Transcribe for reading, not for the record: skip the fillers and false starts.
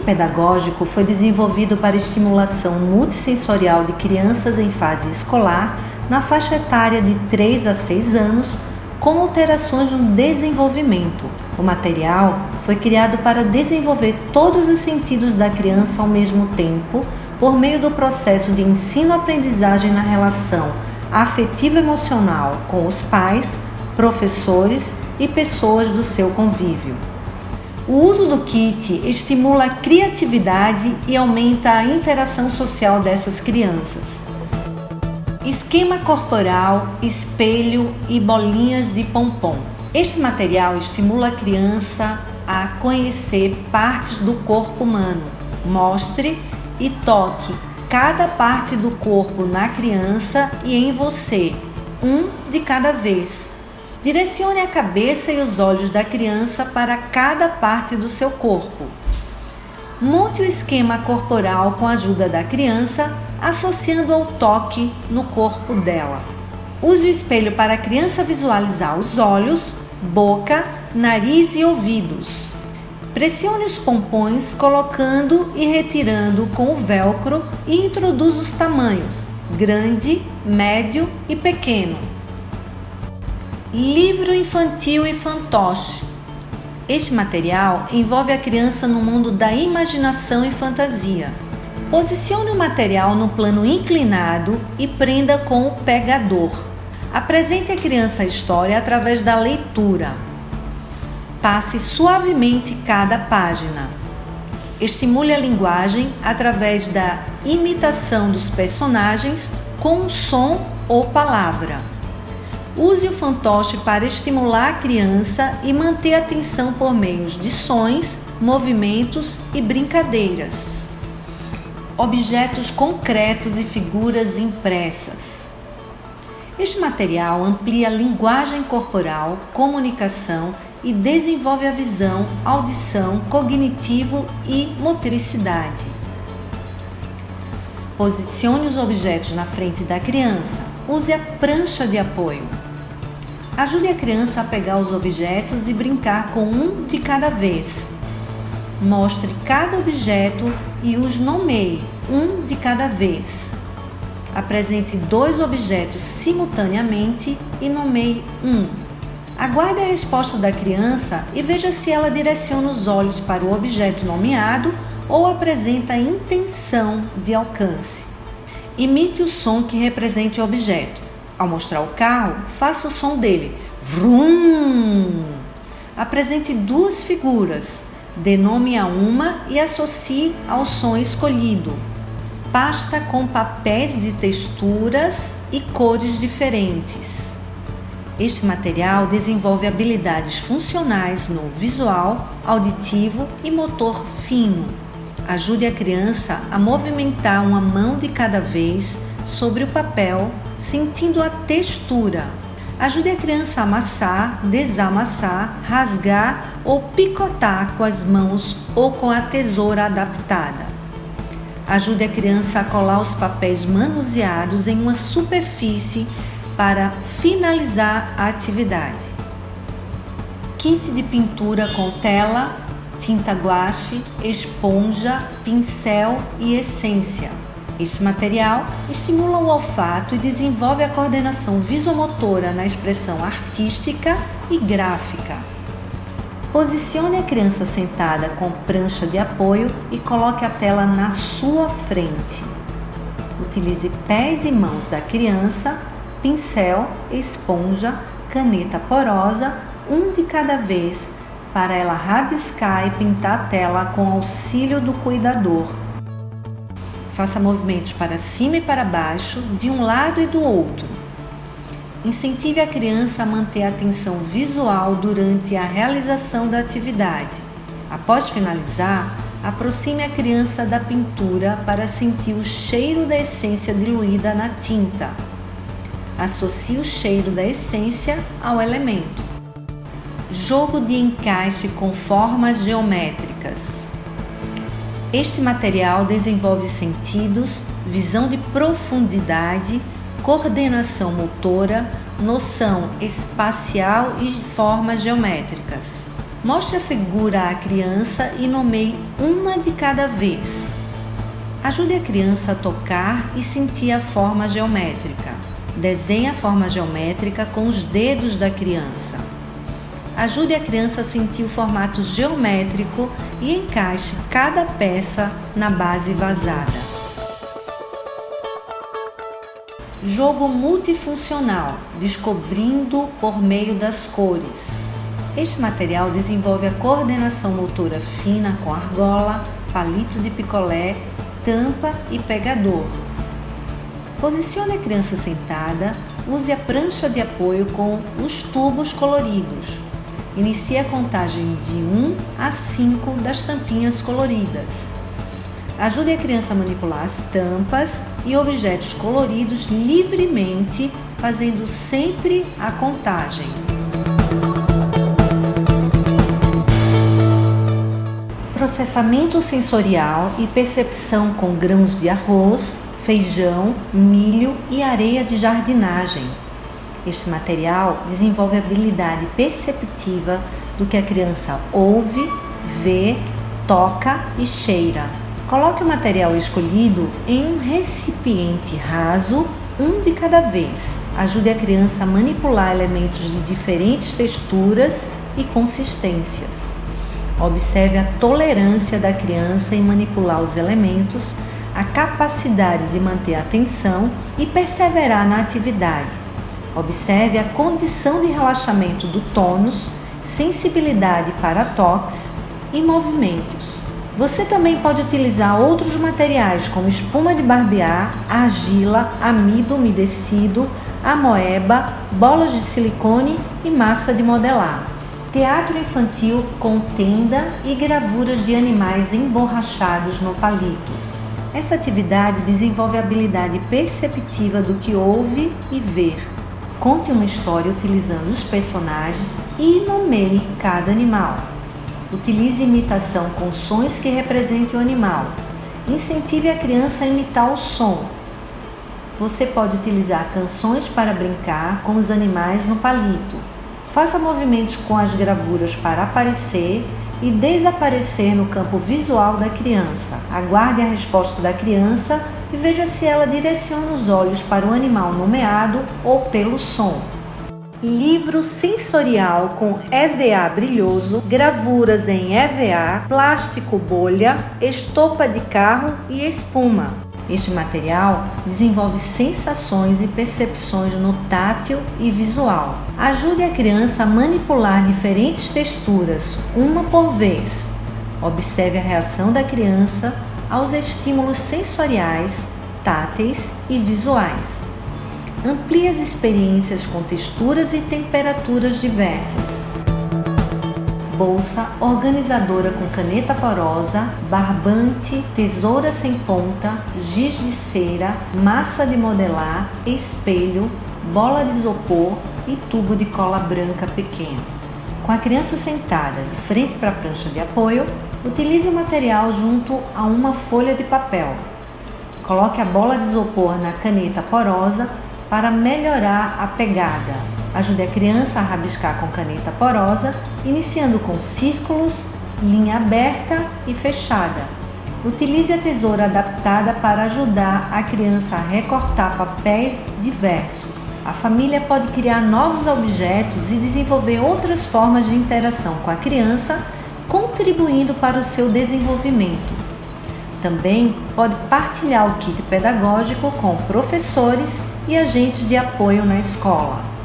pedagógico foi desenvolvido para estimulação multissensorial de crianças em fase escolar na faixa etária de 3 a 6 anos, com alterações no desenvolvimento. O material foi criado para desenvolver todos os sentidos da criança ao mesmo tempo, por meio do processo de ensino-aprendizagem na relação afetivo-emocional com os pais, professores e pessoas do seu convívio. O uso do kit estimula a criatividade e aumenta a interação social dessas crianças. Esquema corporal, espelho e bolinhas de pompom. Este material estimula a criança a conhecer partes do corpo humano. Mostre e toque cada parte do corpo na criança e em você, um de cada vez. Direcione a cabeça e os olhos da criança para cada parte do seu corpo. Monte o esquema corporal com a ajuda da criança, associando ao toque no corpo dela. Use o espelho para a criança visualizar os olhos, boca, nariz e ouvidos. Pressione os pompons colocando e retirando com o velcro e introduza os tamanhos grande, médio e pequeno. Livro infantil e fantoche. Este material envolve a criança no mundo da imaginação e fantasia. Posicione o material no plano inclinado e prenda com o pegador. Apresente à criança a história através da leitura. Passe suavemente cada página. Estimule a linguagem através da imitação dos personagens com um som ou palavra. Use o fantoche para estimular a criança e manter a atenção por meios de sons, movimentos e brincadeiras. Objetos concretos e figuras impressas. Este material amplia a linguagem corporal, comunicação e desenvolve a visão, audição, cognitivo e motricidade. Posicione os objetos na frente da criança. Use a prancha de apoio. Ajude a criança a pegar os objetos e brincar com um de cada vez. Mostre cada objeto e os nomeie, um de cada vez. Apresente 2 objetos simultaneamente e nomeie um. Aguarde a resposta da criança e veja se ela direciona os olhos para o objeto nomeado ou apresenta a intenção de alcance. Imite o som que represente o objeto. Ao mostrar o carro, faça o som dele. Vrum! Apresente 2 figuras. Dê nome a uma e associe ao som escolhido. Pasta com papéis de texturas e cores diferentes. Este material desenvolve habilidades funcionais no visual, auditivo e motor fino. Ajude a criança a movimentar uma mão de cada vez sobre o papel, sentindo a textura. Ajude a criança a amassar, desamassar, rasgar ou picotar com as mãos ou com a tesoura adaptada. Ajude a criança a colar os papéis manuseados em uma superfície para finalizar a atividade. Kit de pintura com tela, tinta guache, esponja, pincel e essência. Este material estimula o olfato e desenvolve a coordenação visomotora na expressão artística e gráfica. Posicione a criança sentada com prancha de apoio e coloque a tela na sua frente. Utilize pés e mãos da criança, pincel, esponja, caneta porosa, um de cada vez, para ela rabiscar e pintar a tela com auxílio do cuidador. Faça movimentos para cima e para baixo, de um lado e do outro. Incentive a criança a manter a atenção visual durante a realização da atividade. Após finalizar, aproxime a criança da pintura para sentir o cheiro da essência diluída na tinta. Associe o cheiro da essência ao elemento. Jogo de encaixe com formas geométricas. Este material desenvolve sentidos, visão de profundidade, coordenação motora, noção espacial e formas geométricas. Mostre a figura à criança e nomeie uma de cada vez. Ajude a criança a tocar e sentir a forma geométrica. Desenhe a forma geométrica com os dedos da criança. Ajude a criança a sentir o formato geométrico e encaixe cada peça na base vazada. Jogo multifuncional, descobrindo por meio das cores. Este material desenvolve a coordenação motora fina com argola, palito de picolé, tampa e pegador. Posicione a criança sentada, use a prancha de apoio com os tubos coloridos. Inicie a contagem de 1 a 5 das tampinhas coloridas. Ajude a criança a manipular as tampas e objetos coloridos livremente, fazendo sempre a contagem. Processamento sensorial e percepção com grãos de arroz, feijão, milho e areia de jardinagem. Este material desenvolve a habilidade perceptiva do que a criança ouve, vê, toca e cheira. Coloque o material escolhido em um recipiente raso, um de cada vez. Ajude a criança a manipular elementos de diferentes texturas e consistências. Observe a tolerância da criança em manipular os elementos, a capacidade de manter a atenção e perseverar na atividade. Observe a condição de relaxamento do tônus, sensibilidade para toques e movimentos. Você também pode utilizar outros materiais como espuma de barbear, argila, amido umedecido, amoeba, bolas de silicone e massa de modelar. Teatro infantil com tenda e gravuras de animais emborrachados no palito. Essa atividade desenvolve a habilidade perceptiva do que ouve e vê. Conte uma história utilizando os personagens e nomeie cada animal. Utilize imitação com sons que representem o animal. Incentive a criança a imitar o som. Você pode utilizar canções para brincar com os animais no palito. Faça movimentos com as gravuras para aparecer e desaparecer no campo visual da criança. Aguarde a resposta da criança e veja se ela direciona os olhos para o animal nomeado ou pelo som. Livro sensorial com EVA brilhoso, gravuras em EVA, plástico bolha, estopa de carro e espuma. Este material desenvolve sensações e percepções no tátil e visual. Ajude a criança a manipular diferentes texturas, uma por vez. Observe a reação da criança aos estímulos sensoriais, táteis e visuais. Amplie as experiências com texturas e temperaturas diversas. Bolsa organizadora com caneta porosa, barbante, tesoura sem ponta, giz de cera, massa de modelar, espelho, bola de isopor e tubo de cola branca pequeno. Com a criança sentada de frente para a prancha de apoio, utilize o material junto a uma folha de papel. Coloque a bola de isopor na caneta porosa para melhorar a pegada. Ajude a criança a rabiscar com caneta porosa, iniciando com círculos, linha aberta e fechada. Utilize a tesoura adaptada para ajudar a criança a recortar papéis diversos. A família pode criar novos objetos e desenvolver outras formas de interação com a criança, contribuindo para o seu desenvolvimento. Também pode partilhar o kit pedagógico com professores e agentes de apoio na escola.